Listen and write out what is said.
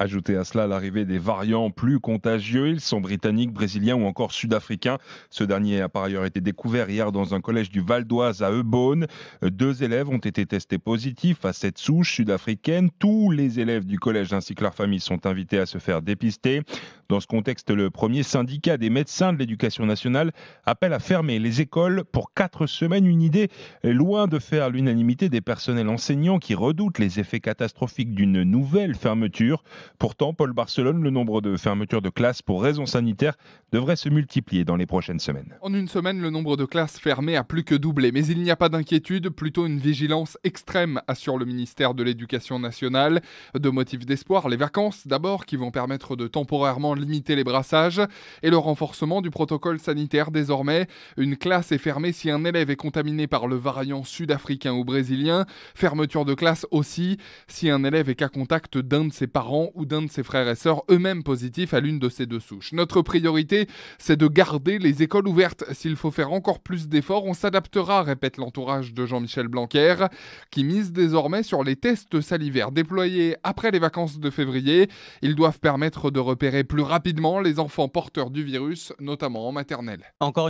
Ajoutez à cela l'arrivée des variants plus contagieux. Ils sont britanniques, brésiliens ou encore sud-africains. Ce dernier a par ailleurs été découvert hier dans un collège du Val d'Oise à Eubonne. 2 élèves ont été testés positifs à cette souche sud-africaine. Tous les élèves du collège ainsi que leurs familles sont invités à se faire dépister. Dans ce contexte, le premier syndicat des médecins de l'éducation nationale appelle à fermer les écoles pour 4 semaines. Une idée loin de faire l'unanimité des personnels enseignants qui redoutent les effets catastrophiques d'une nouvelle fermeture. Pourtant, Paul Barcelone, le nombre de fermetures de classes pour raisons sanitaires devrait se multiplier dans les prochaines semaines. En une semaine, le nombre de classes fermées a plus que doublé. Mais il n'y a pas d'inquiétude, plutôt une vigilance extrême, assure le ministère de l'Éducation nationale. Deux motifs d'espoir, les vacances d'abord, qui vont permettre de temporairement limiter les brassages, et le renforcement du protocole sanitaire désormais. Une classe est fermée si un élève est contaminé par le variant sud-africain ou brésilien. Fermeture de classe aussi si un élève est cas contact d'un de ses parents ou d'un de ses frères et sœurs eux-mêmes positifs à l'une de ces deux souches. Notre priorité, c'est de garder les écoles ouvertes. S'il faut faire encore plus d'efforts, on s'adaptera, répète l'entourage de Jean-Michel Blanquer, qui mise désormais sur les tests salivaires déployés après les vacances de février. Ils doivent permettre de repérer plus rapidement les enfants porteurs du virus, notamment en maternelle. Encore une